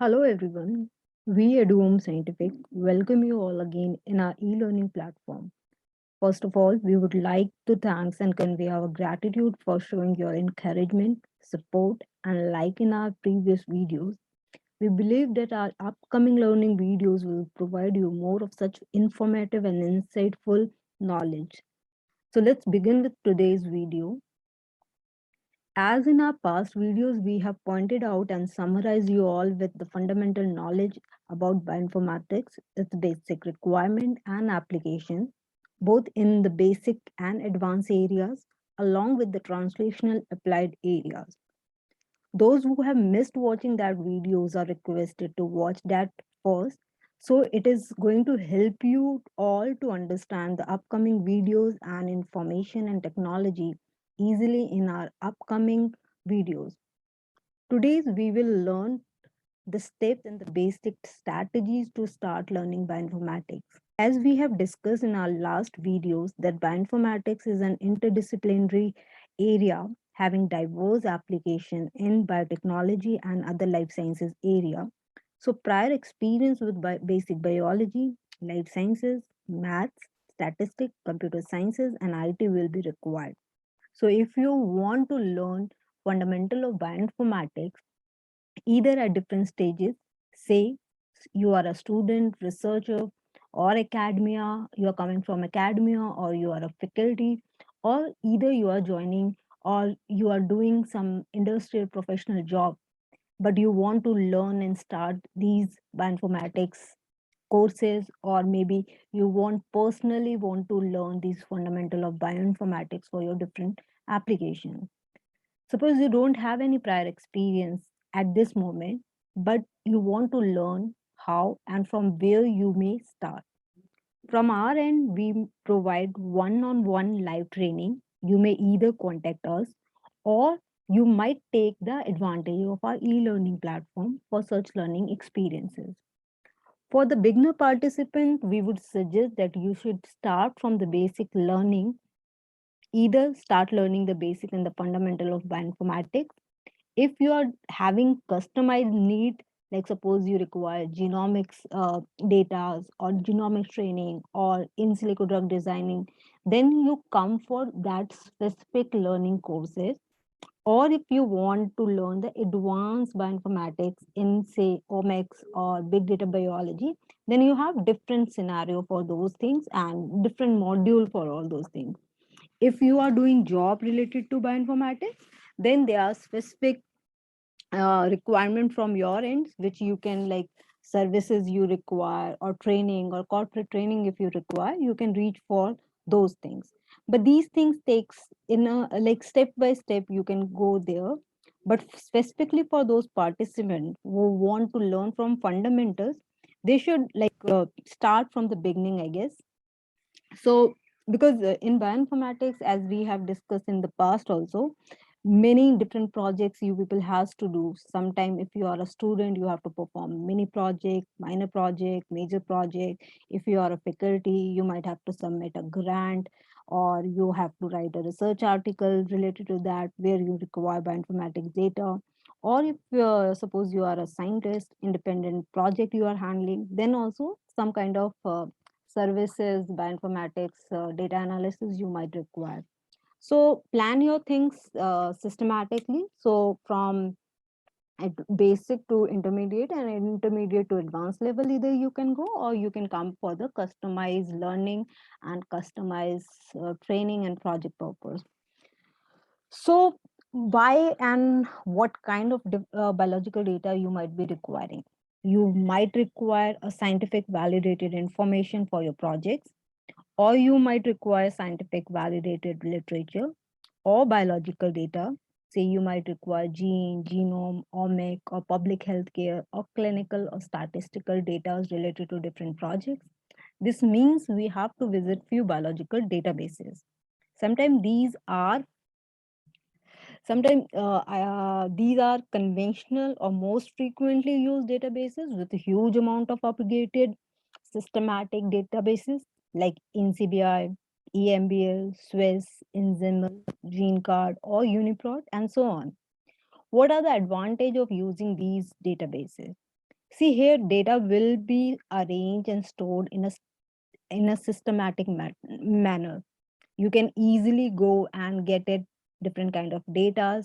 Hello everyone. We at Home Scientific welcome you all again in our e-learning platform. First of all, we would like to thank and convey our gratitude for showing your encouragement, support, and like in our previous videos. We believe that our upcoming learning videos will provide you more of such informative and insightful knowledge. So let's begin with today's video. As in our past videos, we have pointed out and summarized you all with the fundamental knowledge about bioinformatics, its basic requirement and application, both in the basic and advanced areas, along with the translational applied areas. Those who have missed watching that videos are requested to watch that first. So it is going to help you all to understand the upcoming videos and information and technology easily in our upcoming videos. Today we will learn the steps and the basic strategies to start learning bioinformatics. As we have discussed in our last videos, that bioinformatics is an interdisciplinary area having diverse application in biotechnology and other life sciences area. So prior experience with basic biology, life sciences, maths, statistics, computer sciences, and IT will be required. So if you want to learn fundamental of bioinformatics, either at different stages, say you are a student, researcher, or academia, you are coming from academia, or you are a faculty, or either you are joining or you are doing some industrial professional job, but you want to learn and start these bioinformatics courses, or maybe you personally want to learn these fundamental of bioinformatics for your different applications. Suppose you don't have any prior experience at this moment, but you want to learn how and from where you may start. From our end, we provide one on one live training. You may either contact us or you might take the advantage of our e learning platform for such learning experiences. For the beginner participant, we would suggest that you should start from the basic learning, either start learning the basic and the fundamental of bioinformatics. If you are having customized need, like suppose you require genomics data or genomics training or in silico drug designing, then you come for that specific learning courses. Or if you want to learn the advanced bioinformatics in say omics or big data biology, then you have different scenario for those things and different module for all those things. If you are doing job related to bioinformatics, then there are specific requirement from your end which you can, like services you require or training or corporate training, if you require, you can reach for those things. But these things takes in a like step by step you can go there. But specifically for those participants who want to learn from fundamentals, they should start from the beginning, I guess. So because in bioinformatics, as we have discussed in the past also, many different projects you people has to do. Sometime if you are a student, you have to perform mini project, minor project, major project. If you are a faculty, you might have to submit a grant, or you have to write a research article related to that where you require bioinformatics data. Or if suppose you are a scientist, independent project you are handling, then also some kind of services, bioinformatics, data analysis you might require. So plan your things systematically. So from basic to intermediate and intermediate to advanced level, either you can go or you can come for the customized learning and customized training and project purpose. So why and what kind of biological data you might be requiring? You might require a scientific validated information for your projects, or you might require scientific validated literature or biological data. Say you might require gene, genome, omic, or public healthcare, or clinical or statistical data related to different projects. This means we have to visit few biological databases. Sometimes these are these are conventional or most frequently used databases with a huge amount of updated systematic databases like NCBI, EMBL, Swiss, Enzymal, GeneCard, or UniProt, and so on. What are the advantage of using these databases? See here, data will be arranged and stored in a systematic manner. You can easily go and get it different kind of data.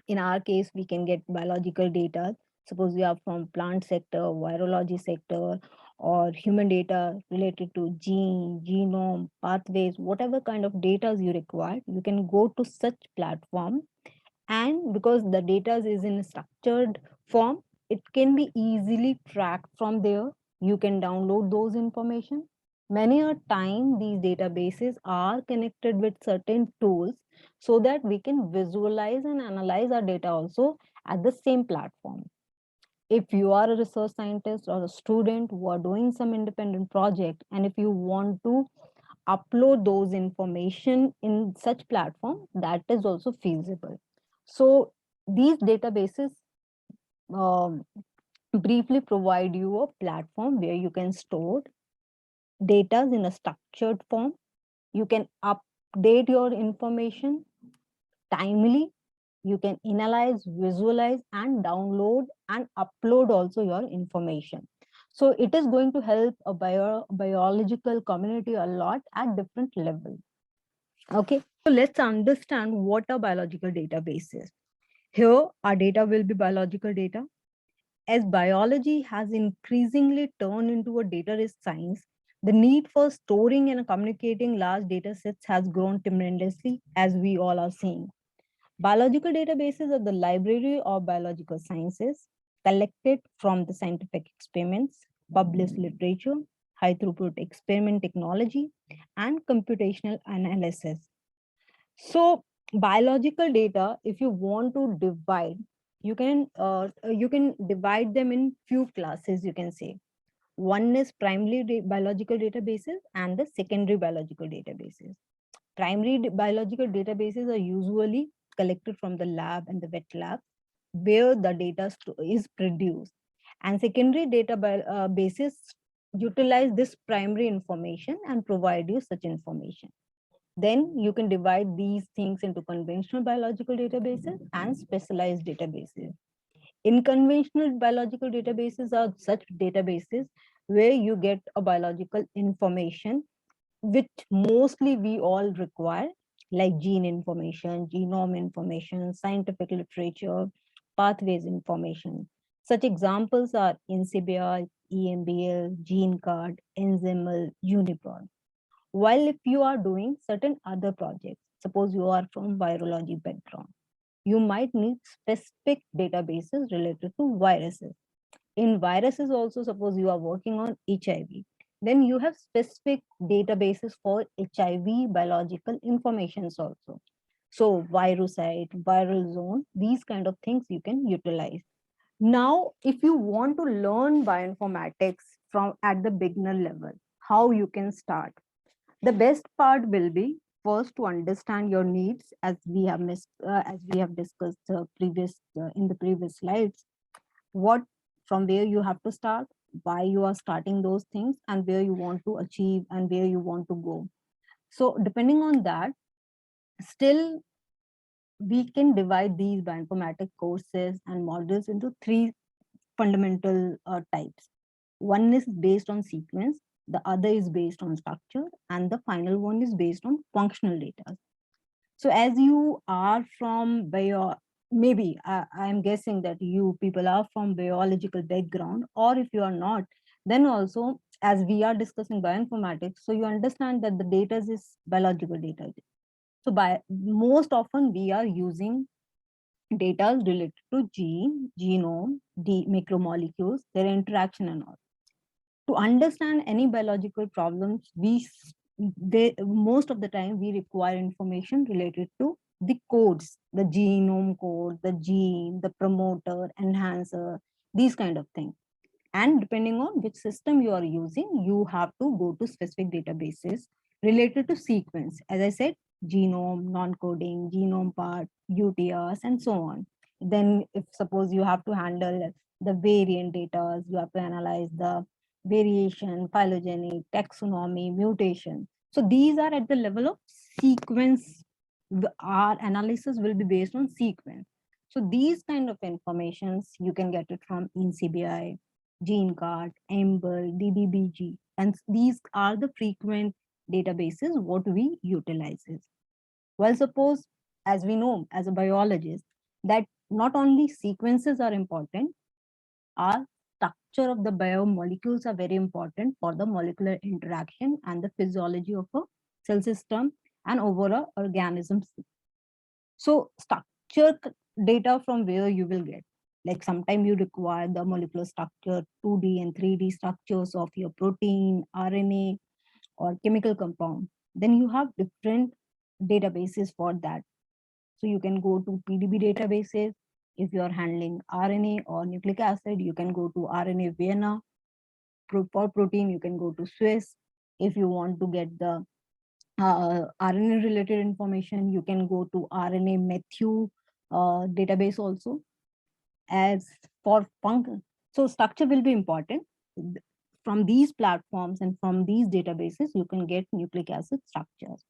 In our case, we can get biological data. Suppose we are from plant sector, virology sector, or human data related to gene, genome, pathways, whatever kind of data you require, you can go to such platform. And because the data is in a structured form, it can be easily tracked from there. You can download those information. Many a time these databases are connected with certain tools so that we can visualize and analyze our data also at the same platform. If you are a research scientist or a student who are doing some independent project, and if you want to upload those information in such platform, that is also feasible. So these databases um, briefly provide you a platform where you can store data in a structured form. You can update your information timely. You can analyze, visualize, and download and upload also your information. So it is going to help a biological community a lot at different levels. Okay, so let's understand what a biological database is. Here, our data will be biological data. As biology has increasingly turned into a data-rich science, the need for storing and communicating large data sets has grown tremendously, as we all are seeing. Biological databases are the library of biological sciences collected from the scientific experiments, published literature, high throughput experiment technology, and computational analysis. So biological data, if you want to divide, you can divide them in few classes. You can say one is primary biological databases and the secondary biological databases. Primary biological databases are usually collected from the lab and the wet lab where the data is produced, and secondary bases utilize this primary information and provide you such information. Then you can divide these things into conventional biological databases and specialized databases. In conventional biological databases are such databases where you get a biological information, which mostly we all require, like gene information, genome information, scientific literature, pathways information. Such examples are NCBI, EMBL, GeneCard, Enzymal, UniProt. While if you are doing certain other projects, suppose you are from virology background, you might need specific databases related to viruses. In viruses also, suppose you are working on HIV, then you have specific databases for HIV biological informations also. So virusite, viral zone, these kind of things you can utilize. Now, if you want to learn bioinformatics from at the beginner level, how you can start? The best part will be first to understand your needs, as as we have discussed previous in the previous slides. What from where you have to start, why you are starting those things, and where you want to achieve and where you want to go. So depending on that, still we can divide these bioinformatic courses and modules into three fundamental types. One is based on sequence, the other is based on structure, and the final one is based on functional data. So as you are from maybe I am guessing that you people are from biological background, or if you are not, then also as we are discussing bioinformatics, so you understand that the data is biological data. So by most often we are using data related to gene, genome, the macromolecules, their interaction and all. To understand any biological problems, most of the time we require information related to the codes, the genome code, the gene, the promoter, enhancer, these kind of things. And depending on which system you are using, you have to go to specific databases related to sequence. As I said, genome, non-coding, genome part, UTRs, and so on. Then if suppose you have to handle the variant data, you have to analyze the variation, phylogeny, taxonomy, mutation. So these are at the level of sequence. Our analysis will be based on sequence. So these kind of informations, you can get it from NCBI, GeneCart, EMBL, DDBG, and these are the frequent databases what we utilizes. Well, suppose, as we know as a biologist, that not only sequences are important, our structure of the biomolecules are very important for the molecular interaction and the physiology of a cell system and overall organisms. So structure data from where you will get. Like sometimes you require the molecular structure, 2D and 3D structures of your protein, RNA, or chemical compound. Then you have different databases for that. So you can go to PDB databases. If you are handling RNA or nucleic acid, you can go to RNA Vienna. For protein, you can go to Swiss. If you want to get the RNA related information, you can go to RNA Matthew database also. As for function, so structure will be important. From these platforms and from these databases, you can get nucleic acid structures.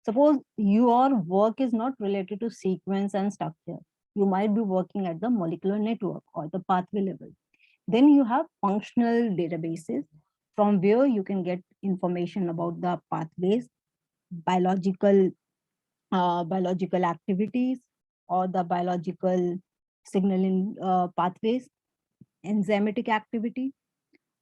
Suppose your work is not related to sequence and structure. You might be working at the molecular network or the pathway level. Then you have functional databases from where you can get information about the pathways, biological biological activities or the biological signaling pathways, enzymatic activity,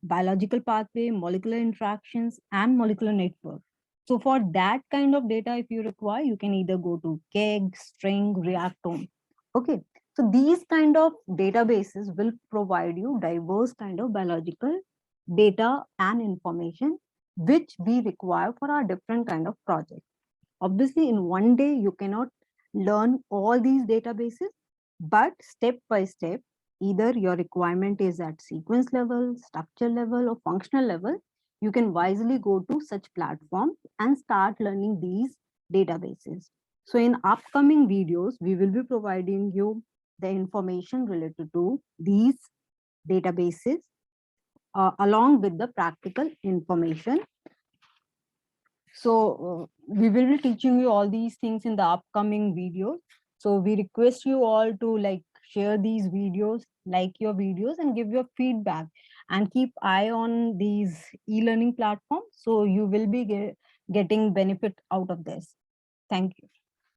biological pathway, molecular interactions, and molecular network. So for that kind of data, if you require, you can either go to KEGG, String, Reactome. Okay. So these kind of databases will provide you diverse kind of biological data and information which we require for our different kind of projects. Obviously, in one day, you cannot learn all these databases, but step by step, either your requirement is at sequence level, structure level, or functional level, you can wisely go to such platforms and start learning these databases. So in upcoming videos, we will be providing you the information related to these databases along with the practical information. So we will be teaching you all these things in the upcoming videos. So we request you all to like share these videos, like your videos, and give your feedback, and keep eye on these e-learning platforms so you will be getting benefit out of this. Thank you.